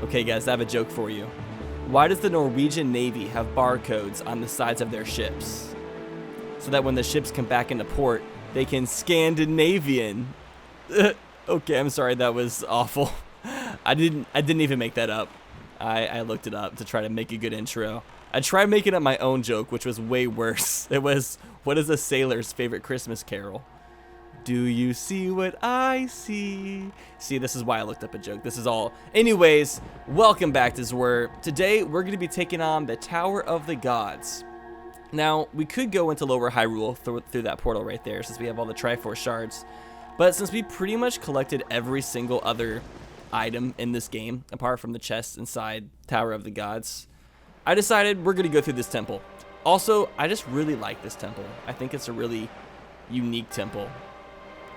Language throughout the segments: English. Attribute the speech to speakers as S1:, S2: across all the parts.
S1: Okay guys, I have a joke for you. Why does the Norwegian Navy have barcodes on the sides of their ships? So that when the ships come back into port, they can Scandinavian. Okay, I'm sorry, that was awful. I didn't even make that up. I looked it up to try to make a good intro. I tried making up my own joke, which was way worse. It was, what is a sailor's favorite Christmas carol? Do you see what I see? See, this is why I looked up a joke. This is all. Anyways, welcome back to Zwir. Today, we're going to be taking on the Tower of the Gods. Now, we could go into Lower Hyrule through that portal right there, since we have all the triforce shards. But since we pretty much collected every single other item in this game, apart from the chests inside Tower of the Gods, I decided we're going to go through this temple. Also, I just really like this temple. I think it's a really unique temple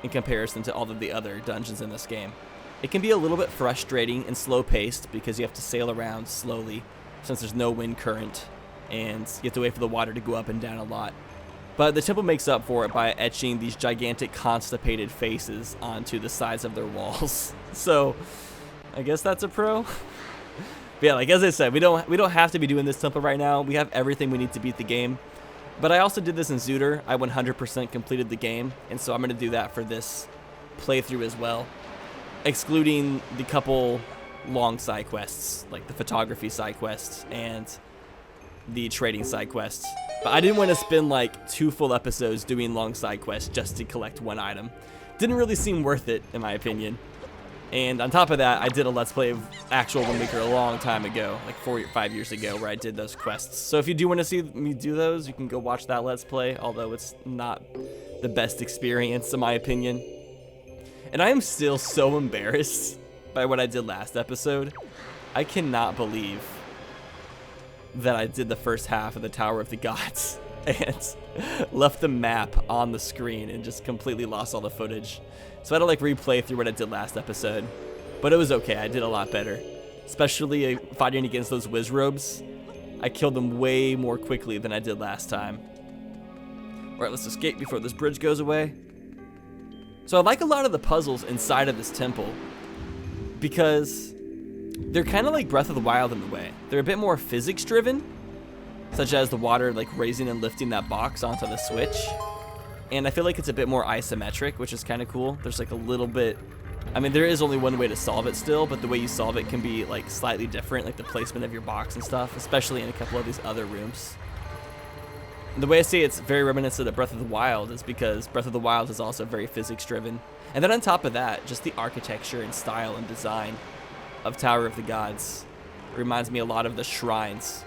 S1: in comparison to all of the other dungeons in this game. It can be a little bit frustrating and slow-paced because you have to sail around slowly since there's no wind current and you have to wait for the water to go up and down a lot. But the temple makes up for it by etching these gigantic constipated faces onto the sides of their walls. So, I guess that's a pro. But yeah, like as I said, we don't have to be doing this temple right now. We have everything we need to beat the game. But I also did this in Zooter. I 100% completed the game, and so I'm going to do that for this playthrough as well, excluding the couple long side quests, like the photography side quests and the trading side quests. But I didn't want to spend like 2 full episodes doing long side quests just to collect one item. Didn't really seem worth it, in my opinion. And on top of that, I did a Let's Play of actual Wind Waker a long time ago, like 4 or 5 years ago, where I did those quests. So if you do want to see me do those, you can go watch that Let's Play, although it's not the best experience, in my opinion. And I am still so embarrassed by what I did last episode. I cannot believe that I did the first half of the Tower of the Gods and left the map on the screen and just completely lost all the footage. So I had to like replay through what I did last episode, but it was okay. I did a lot better, especially fighting against those Wizrobes. I killed them way more quickly than I did last time. All right, let's escape before this bridge goes away. So I like a lot of the puzzles inside of this temple because they're kind of like Breath of the Wild in a way. They're a bit more physics driven, such as the water like raising and lifting that box onto the switch. And I feel like it's a bit more isometric, which is kind of cool. There's like a little bit, I mean, there is only one way to solve it still, but the way you solve it can be like slightly different, like the placement of your box and stuff, especially in a couple of these other rooms. And the way I say it's very reminiscent of Breath of the Wild is because Breath of the Wild is also very physics driven. And then on top of that, just the architecture and style and design of Tower of the Gods reminds me a lot of the shrines.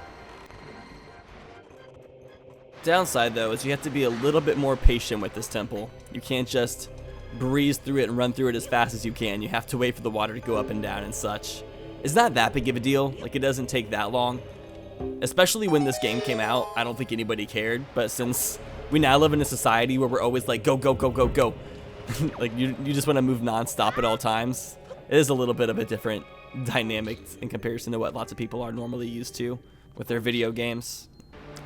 S1: Downside though is you have to be a little bit more patient with this temple. You can't just breeze through it and run through it as fast as you can. You have to wait for the water to go up and down and such. It's not that big of a deal. Like, it doesn't take that long. Especially when this game came out, I don't think anybody cared. But since we now live in a society where we're always like, go, go, go, go, go. Like, you just want to move nonstop at all times. It is a little bit of a different dynamic in comparison to what lots of people are normally used to with their video games.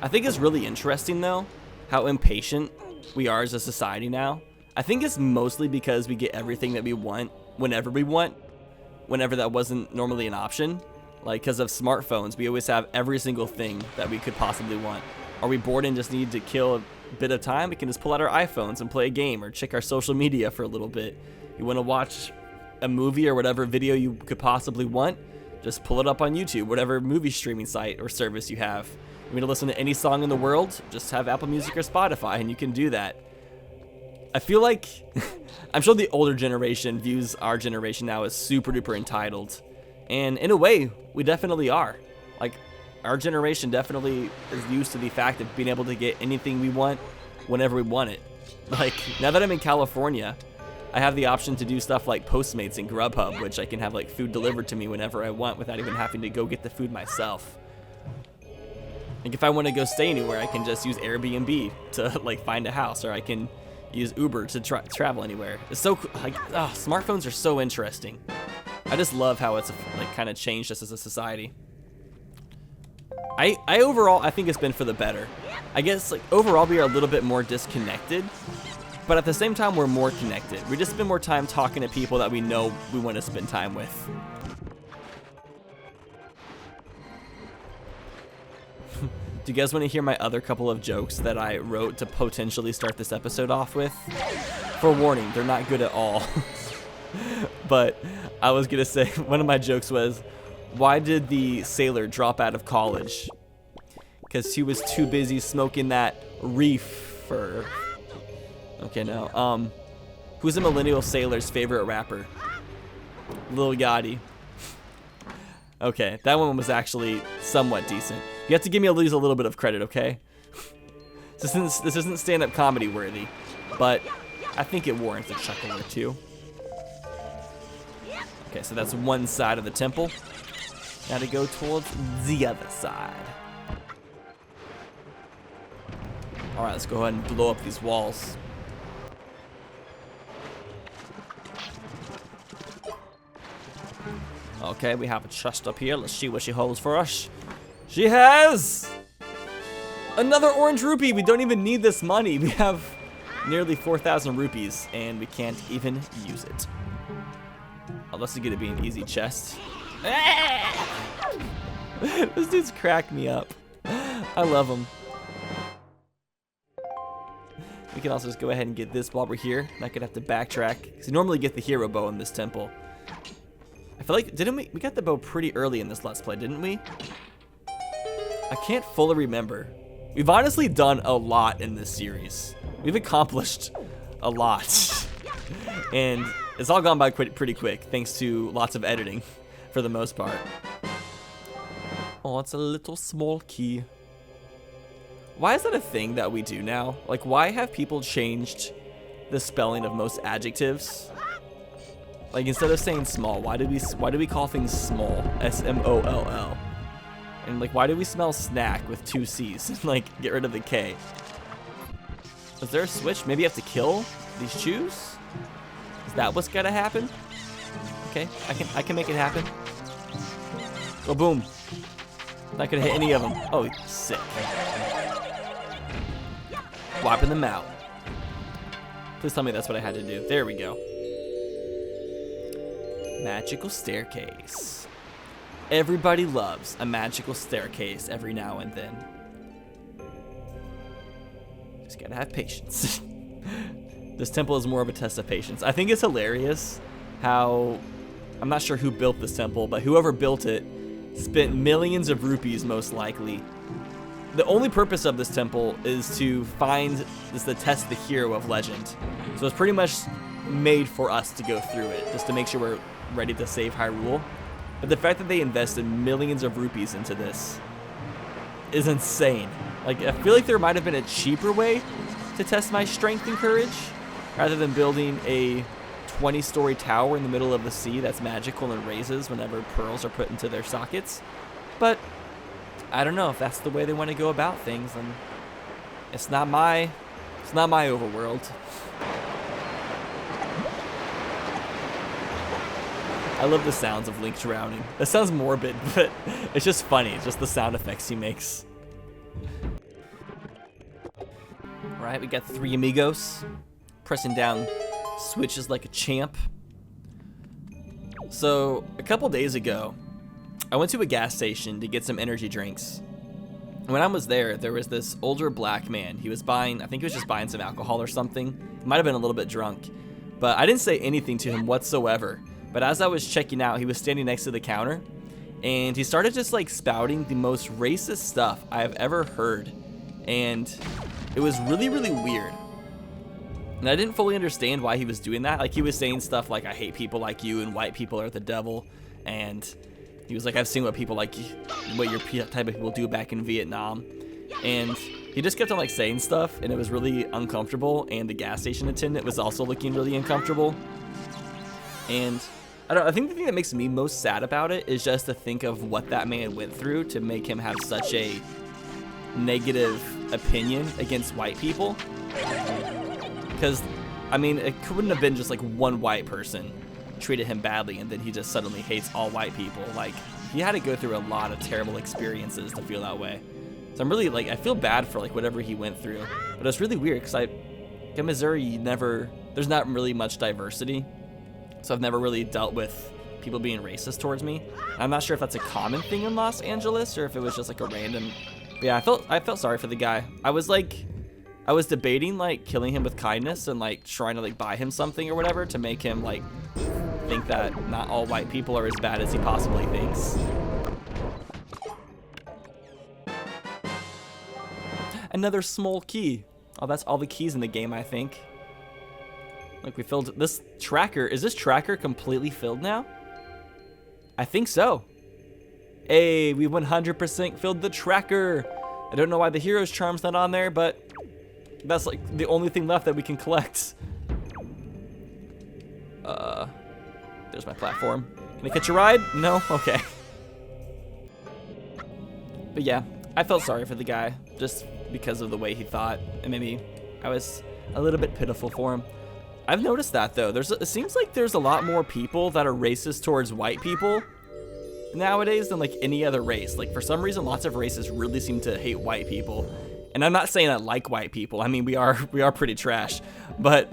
S1: I think it's really interesting though, how impatient we are as a society now. I think it's mostly because we get everything that we want whenever we want, whenever that wasn't normally an option. Like, because of smartphones, we always have every single thing that we could possibly want. Are we bored and just need to kill a bit of time? We can just pull out our iPhones and play a game or check our social media for a little bit. You want to watch a movie or whatever video you could possibly want, just pull it up on YouTube, whatever movie streaming site or service you have. You want to listen to any song in the world, just have Apple Music or Spotify and you can do that. I feel like, I'm sure the older generation views our generation now as super duper entitled. And in a way, we definitely are. Like, our generation definitely is used to the fact of being able to get anything we want whenever we want it. Like, now that I'm in California, I have the option to do stuff like Postmates and Grubhub, which I can have like food delivered to me whenever I want without even having to go get the food myself. Like, if I want to go stay anywhere, I can just use Airbnb to like find a house, or I can use Uber to travel anywhere. It's so like, smartphones are so interesting. I just love how it's like kind of changed us as a society. I overall, I think it's been for the better. I guess like overall we are a little bit more disconnected, but at the same time we're more connected. We just spend more time talking to people that we know we want to spend time with. Do you guys want to hear my other couple of jokes that I wrote to potentially start this episode off with? For warning, they're not good at all. But I was going to say, one of my jokes was, why did the sailor drop out of college? Because he was too busy smoking that reefer. Okay, no. Who's a millennial sailor's favorite rapper? Lil Yachty. Okay, that one was actually somewhat decent. You have to give me at least a little bit of credit, okay? This isn't stand-up comedy worthy, but I think it warrants a chuckle or two. Okay, so that's one side of the temple. Now to go towards the other side. Alright, let's go ahead and blow up these walls. Okay, we have a chest up here. Let's see what she holds for us. She has another orange rupee. We don't even need this money. We have nearly 4,000 rupees, and we can't even use it. Unless it's gonna be an easy chest. This dude's cracked me up. I love him. We can also just go ahead and get this while we're here. Not gonna have to backtrack, because you normally get the hero bow in this temple. I feel like, didn't we got the bow pretty early in this Let's Play, didn't we? I can't fully remember. We've honestly done a lot in this series. We've accomplished a lot. And it's all gone by pretty quick, thanks to lots of editing, for the most part. Oh, it's a little small key. Why is that a thing that we do now? Like, why have people changed the spelling of most adjectives? Like, instead of saying small, why do we call things small? S-M-O-L-L. And like, why do we smell snack with 2 C's? And like, get rid of the K. Is there a switch? Maybe you have to kill these shoes? Is that what's gotta happen? Okay, I can make it happen. Go boom. Not gonna hit any of them. Oh, sick. Wiping them out. Please tell me that's what I had to do. There we go. Magical staircase. Everybody loves a magical staircase every now and then. Just gotta have patience. This temple is more of a test of patience. I think it's hilarious how, I'm not sure who built this temple, but whoever built it spent millions of rupees most likely. The only purpose of this temple is to test the hero of legend. So it's pretty much made for us to go through it, just to make sure we're ready to save Hyrule. But the fact that they invested millions of rupees into this is insane. Like, I feel like there might have been a cheaper way to test my strength and courage, rather than building a 20-story tower in the middle of the sea that's magical and raises whenever pearls are put into their sockets. But I don't know if that's the way they want to go about things, and it's not my overworld. I love the sounds of Link drowning. That sounds morbid, but it's just funny. It's just the sound effects he makes. Alright, we got 3 amigos. Pressing down switches like a champ. So, a couple days ago, I went to a gas station to get some energy drinks. When I was there was this older black man. He was buying, I think he was just buying some alcohol or something. He might have been a little bit drunk. But I didn't say anything to him whatsoever. But as I was checking out, he was standing next to the counter, and he started just like spouting the most racist stuff I have ever heard. And it was really, really weird. And I didn't fully understand why he was doing that. Like, he was saying stuff like, I hate people like you, and white people are the devil. And he was like, I've seen what your type of people do back in Vietnam. And he just kept on like saying stuff, and it was really uncomfortable. And the gas station attendant was also looking really uncomfortable. And I think the thing that makes me most sad about it is just to think of what that man went through to make him have such a negative opinion against white people. Because, I mean, it couldn't have been just like one white person treated him badly and then he just suddenly hates all white people. Like, he had to go through a lot of terrible experiences to feel that way. So I'm really, like, I feel bad for like whatever he went through. But it's really weird because in Missouri, there's not really much diversity. So I've never really dealt with people being racist towards me. I'm not sure if that's a common thing in Los Angeles or if it was just like a random But yeah, I felt sorry for the guy. I was debating like killing him with kindness and like trying to like buy him something or whatever to make him like think that not all white people are as bad as he possibly thinks. Another small key. Oh, that's all the keys in the game, I think. Look, we filled this tracker. Is this tracker completely filled now? I think so. Hey, we 100% filled the tracker. I don't know why the hero's charm's not on there, but that's like the only thing left that we can collect. There's my platform. Can I catch a ride? No? Okay. But yeah, I felt sorry for the guy just because of the way he thought, and maybe I was a little bit pitiful for him. I've noticed that though. It seems like there's a lot more people that are racist towards white people nowadays than like any other race. Like for some reason, lots of races really seem to hate white people. And I'm not saying I like white people. I mean, we are pretty trash, but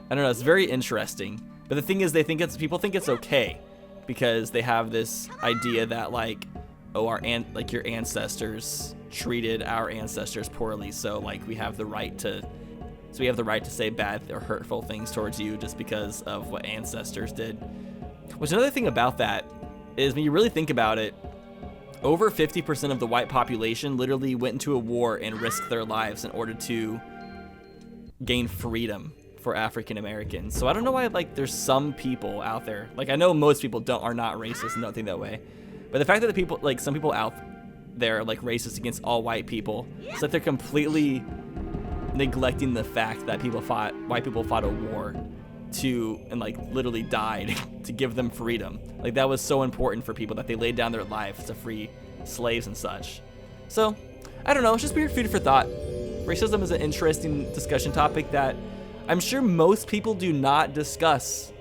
S1: I don't know. It's very interesting. But the thing is, people think it's okay because they have this idea that like, oh, your ancestors treated our ancestors poorly, so like we have the right to say bad or hurtful things towards you just because of what ancestors did. Which another thing about that is when you really think about it, over 50% of the white population literally went into a war and risked their lives in order to gain freedom for African Americans. So I don't know why like there's some people out there, like I know most people are not racist and don't think that way, but the fact that some people out there are like racist against all white people, it's like they're completely neglecting the fact that white people fought a war and like literally died to give them freedom. Like that was so important for people that they laid down their lives to free slaves and such. So I don't know, it's just weird food for thought. Racism is an interesting discussion topic that I'm sure most people do not discuss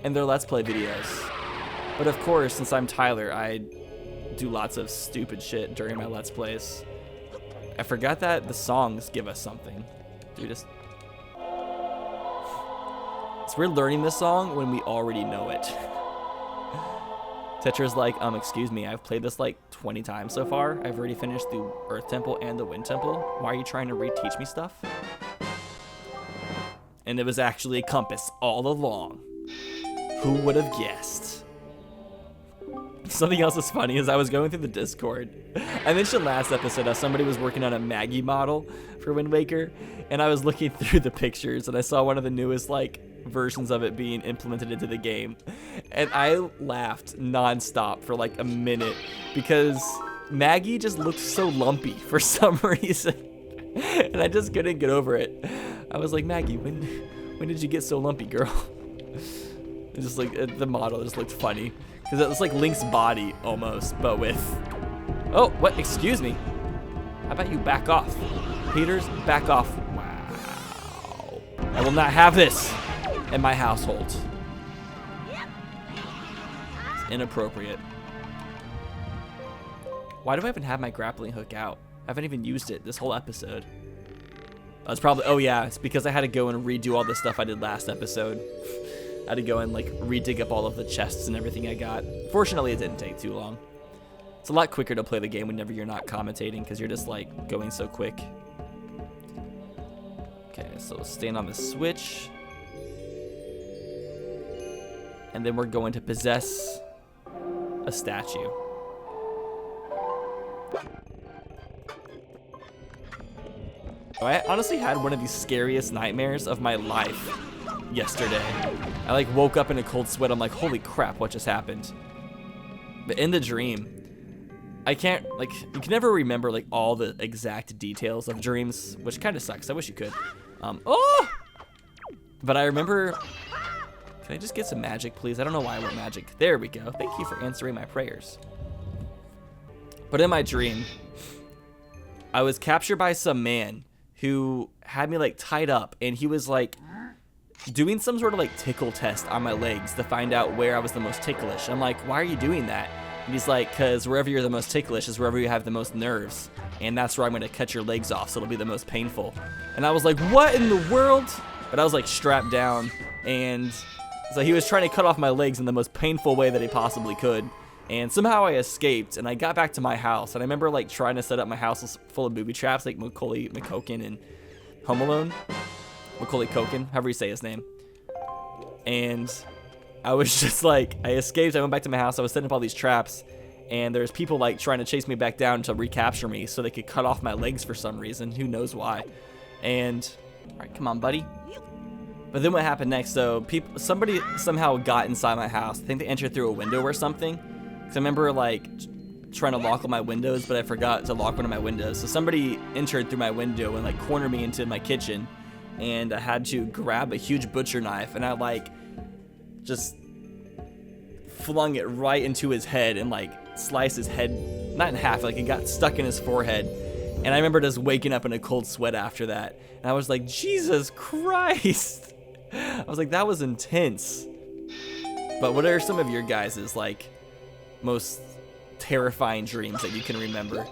S1: in their Let's Play videos. But of course, since I'm Tyler, I do lots of stupid shit during my Let's Plays. I forgot that the songs give us something. So we're learning this song when we already know it. Tetra's like, excuse me, I've played this like 20 times so far. I've already finished the Earth Temple and the Wind Temple. Why are you trying to reteach me stuff? And it was actually a compass all along. Who would have guessed? Something else that's funny is I was going through the Discord. I mentioned last episode how somebody was working on a Maggie model for Wind Waker, and I was looking through the pictures and I saw one of the newest like versions of it being implemented into the game, and I laughed nonstop for like a minute because Maggie just looked so lumpy for some reason, and I just couldn't get over it. I was like, Maggie, when did you get so lumpy, girl? It just like the model just looked funny because it was like Link's body almost, but with what? Excuse me. How about you back off? Haters, back off. Wow. I will not have this in my household. It's inappropriate. Why do I even have my grappling hook out? I haven't even used it this whole episode. It's probably, oh yeah, it's because I had to go and redo all the stuff I did last episode. I had to go and like re-dig up all of the chests and everything I got. Fortunately, it didn't take too long. It's a lot quicker to play the game whenever you're not commentating because you're just like going so quick. Okay, so stand on the switch. And then we're going to possess a statue. I honestly had one of the scariest nightmares of my life yesterday. I like woke up in a cold sweat. I'm like, holy crap, what just happened? But in the dream, I can't, like, you can never remember like all the exact details of dreams, which kind of sucks. I wish you could. But I remember, can I just get some magic, please? I don't know why I want magic. There we go. Thank you for answering my prayers. But in my dream, I was captured by some man who had me like tied up, and he was like doing some sort of like tickle test on my legs to find out where I was the most ticklish. I'm like, why are you doing that? And he's like, because wherever you're the most ticklish is wherever you have the most nerves, and that's where I'm gonna cut your legs off, so it'll be the most painful. And I was like, what in the world? But I was like strapped down, and so he was trying to cut off my legs in the most painful way that he possibly could. And somehow I escaped, and I got back to my house. And I remember like trying to set up my house full of booby traps, like Macaulay Culkin and Home Alone. Macaulay Culkin, however you say his name. And I was just like, I escaped. I went back to my house. I was setting up all these traps, and there's people like trying to chase me back down to recapture me, so they could cut off my legs for some reason. Who knows why? And all right, come on, buddy. But then what happened next? So somebody somehow got inside my house. I think they entered through a window or something. Because I remember like trying to lock all my windows, but I forgot to lock one of my windows. So somebody entered through my window and like cornered me into my kitchen, and I had to grab a huge butcher knife, and I like just flung it right into his head and like sliced his head, not in half, like it got stuck in his forehead. And I remember just waking up in a cold sweat after that. And I was like, Jesus Christ. I was like, that was intense. But what are some of your guys' like most terrifying dreams that you can remember?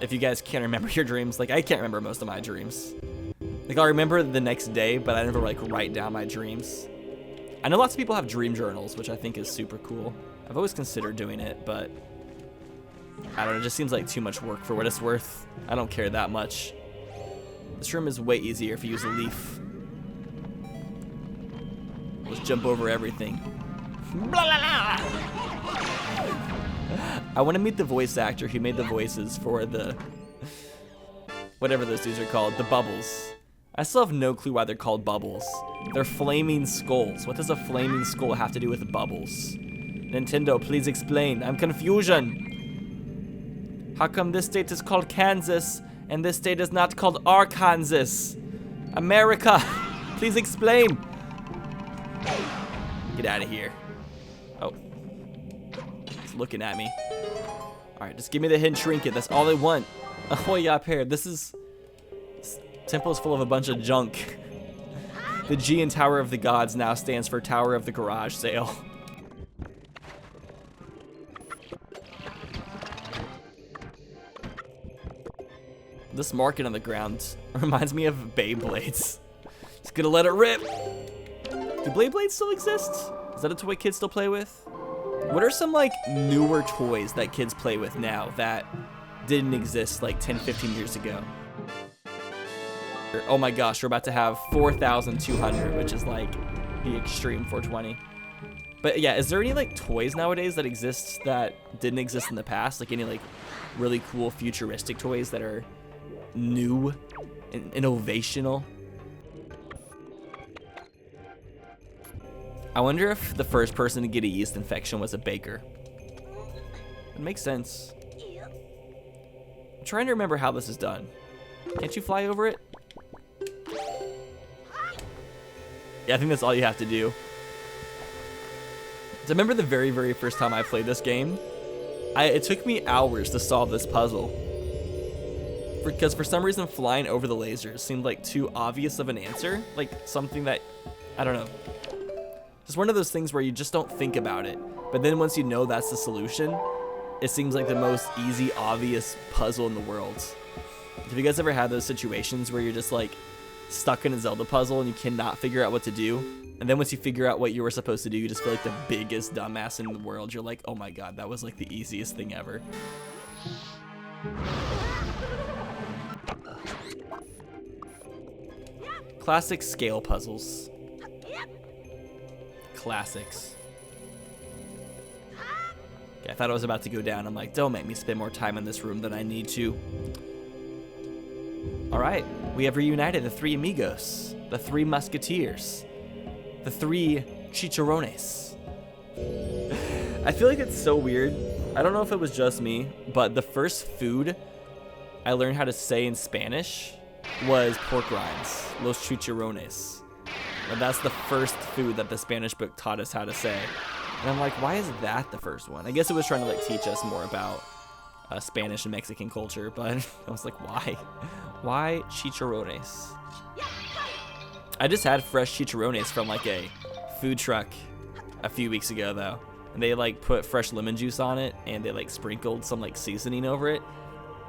S1: If you guys can't remember your dreams, like I can't remember most of my dreams. Like I'll remember the next day, but I never like write down my dreams. I know lots of people have dream journals, which I think is super cool. I've always considered doing it, but I don't know, it just seems like too much work for what it's worth. I don't care that much. This room is way easier if you use a leaf. Let's jump over everything. Blah, blah, blah. I want to meet the voice actor who made the voices for the, whatever those dudes are called, the bubbles. I still have no clue why they're called bubbles. They're flaming skulls. What does a flaming skull have to do with bubbles? Nintendo, please explain. I'm confusion. How come this state is called Kansas and this state is not called Arkansas? America, please explain. Get out of here. Oh. He's looking at me. Alright, just give me the hidden trinket. That's all I want. Oh, yeah, pair. This temple is full of a bunch of junk. The G in Tower of the Gods now stands for Tower of the Garage Sale. This market on the ground reminds me of Beyblades. Just gonna let it rip. Do Beyblades still exist? Is that a toy kids still play with? What are some like newer toys that kids play with now that didn't exist like 10, 15 years ago? Oh my gosh, we're about to have 4,200, which is like the extreme 420. But yeah, is there any like toys nowadays that exist that didn't exist in the past? Like any like really cool futuristic toys that are new and innovational? I wonder if the first person to get a yeast infection was a baker. It makes sense. I'm trying to remember how this is done. Can't you fly over it? Yeah, I think that's all you have to do. So I remember the very, very first time I played this game, it took me hours to solve this puzzle. Because for some reason flying over the lasers seemed like too obvious of an answer. Like something that, I don't know. Just one of those things where you just don't think about it. But then once you know that's the solution, it seems like the most easy, obvious puzzle in the world. Have you guys ever had those situations where you're just like stuck in a Zelda puzzle and you cannot figure out what to do? And then once you figure out what you were supposed to do, you just feel like the biggest dumbass in the world. You're like, oh my god, that was like the easiest thing ever. Classic scale puzzles. Classics. Okay, I thought I was about to go down. I'm like, don't make me spend more time in this room than I need to. Alright, we have reunited the three amigos, the three musketeers, the three chicharrones. I feel like it's so weird. I don't know if it was just me, but the first food I learned how to say in Spanish was pork rinds, los chicharrones. And that's the first food that the Spanish book taught us how to say. And I'm like, why is that the first one? I guess it was trying to like teach us more about Spanish and Mexican culture, but I was like, why? Why chicharrones? I just had fresh chicharrones from like a food truck a few weeks ago though. And they like put fresh lemon juice on it and they like sprinkled some like seasoning over it.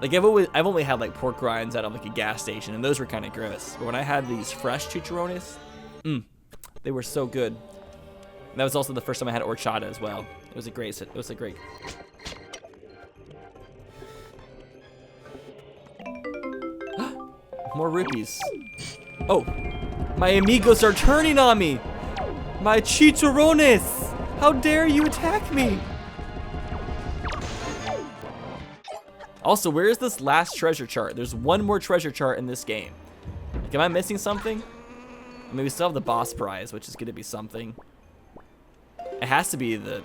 S1: Like I've only had like pork rinds out of like a gas station and those were kind of gross. But when I had these fresh chicharrones, they were so good. That was also the first time I had horchata as well. It was a great. More rupees. Oh, my amigos are turning on me. My chicharrones. How dare you attack me? Also, where is this last treasure chart? There's one more treasure chart in this game. Like, am I missing something? I mean, we still have the boss prize, which is gonna be something. It has to be the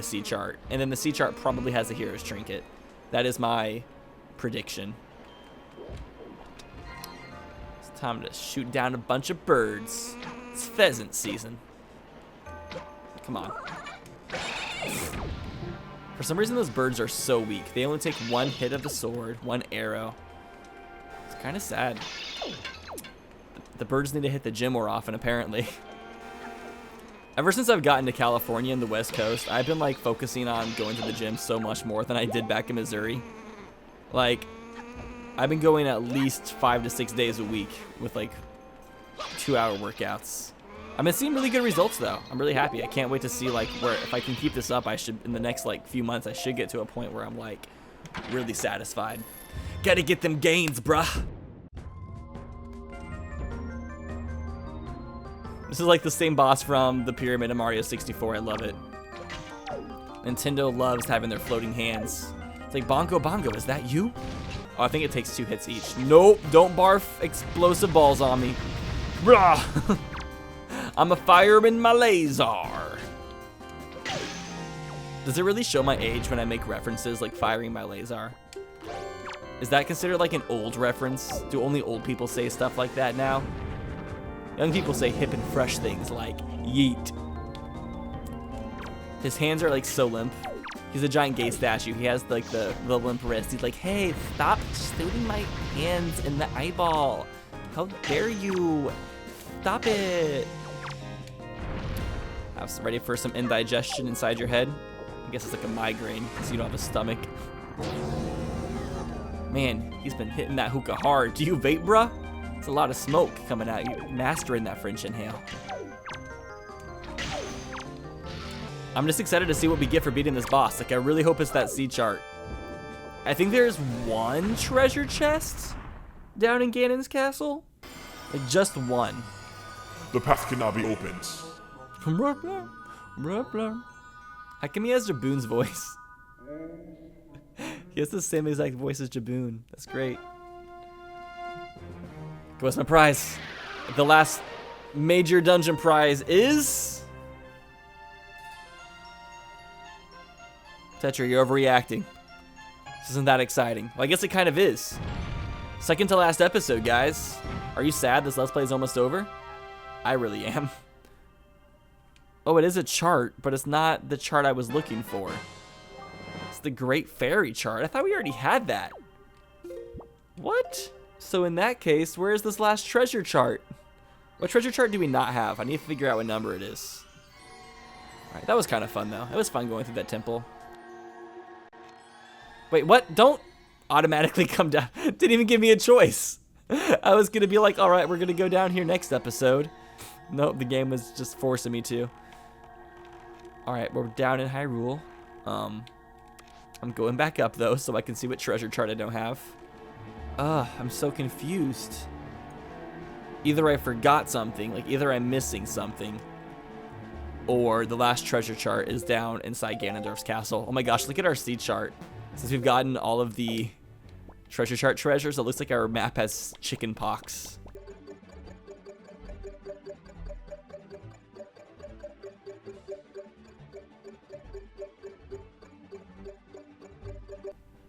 S1: C chart, and then the C chart probably has a hero's trinket. That is my prediction. It's time to shoot down a bunch of birds. It's pheasant season. Come on. For some reason, those birds are so weak. They only take one hit of the sword, one arrow. It's kind of sad. The birds need to hit the gym more often, apparently. Ever since I've gotten to California and the West Coast, I've been like focusing on going to the gym so much more than I did back in Missouri. Like, I've been going at least 5 to 6 days a week with like 2-hour workouts. I've been seeing really good results though. I'm really happy. I can't wait to see like where, if I can keep this up, I should, in the next like few months, I should get to a point where I'm like really satisfied. Gotta get them gains, bruh. This is like the same boss from the Pyramid of Mario 64. I love it. Nintendo loves having their floating hands. It's like, Bongo Bongo, is that you? Oh, I think it takes 2 hits each. Nope, don't barf explosive balls on me. Bruh. I'm a fireman, my laser. Does it really show my age when I make references like firing my laser? Is that considered like an old reference? Do only old people say stuff like that now? Young people say hip and fresh things like yeet. His hands are like so limp. He's a giant gay statue. He has like the limp wrist. He's like, hey, stop shooting my hands in the eyeball. How dare you? Stop it. I was ready for some indigestion inside your head. I guess it's like a migraine because you don't have a stomach. Man, he's been hitting that hookah hard. Do you vape, bruh? It's a lot of smoke coming out. You're mastering that French inhale. I'm just excited to see what we get for beating this boss. Like, I really hope it's that C chart. I think there's one treasure chest down in Ganon's castle. Like, just one.
S2: The path cannot be opened.
S1: How come he has Jaboon's voice? He has the same exact voice as Jaboon. That's great. What's my prize? The last major dungeon prize is... Tetra, you're overreacting. This isn't that exciting. Well, I guess it kind of is. Second to last episode, guys. Are you sad this Let's Play is almost over? I really am. Oh, it is a chart, but it's not the chart I was looking for. It's the Great Fairy chart. I thought we already had that. What? So in that case, where is this last treasure chart? What treasure chart do we not have? I need to figure out what number it is. Alright, that was kind of fun though. It was fun going through that temple. Wait, what? Don't automatically come down. Didn't even give me a choice. I was gonna be like, alright, we're gonna go down here next episode. Nope, the game was just forcing me to. Alright, we're down in Hyrule. I'm going back up though, so I can see what treasure chart I don't have. I'm so confused. Either I forgot something, like either I'm missing something, or the last treasure chart is down inside Ganondorf's castle. Oh my gosh, look at our seed chart. Since we've gotten all of the treasure chart treasures, it looks like our map has chicken pox.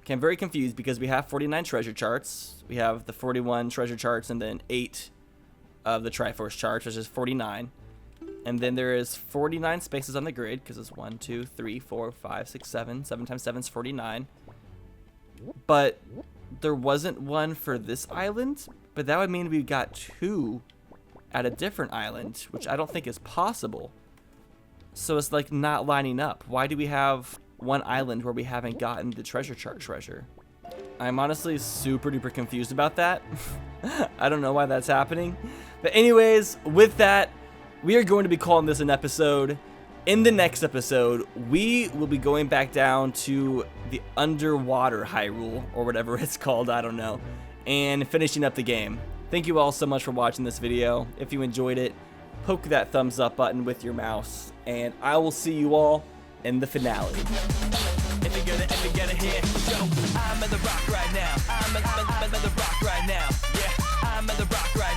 S1: Okay, I'm very confused because we have 49 treasure charts. We have the 41 treasure charts and then 8 of the triforce charts, which is 49. And then there is 49 spaces on the grid because it's 1, 2, 3, 4, 5, 6, 7. 7 times 7 is 49. But there wasn't one for this island, but that would mean we got 2 at a different island, which I don't think is possible. So it's like not lining up. Why do we have one island where we haven't gotten the treasure chart treasure? I'm honestly super duper confused about that. I don't know why that's happening. But anyways, with that, we are going to be calling this an episode. In the next episode, we will be going back down to the underwater Hyrule, or whatever it's called, I don't know, and finishing up the game. Thank you all so much for watching this video. If you enjoyed it, poke that thumbs up button with your mouse, and I will see you all in the finale.
S3: If you're gonna hear, yo, I'm at the rock right now. I'm at the rock right now. Yeah, I'm at the rock right now.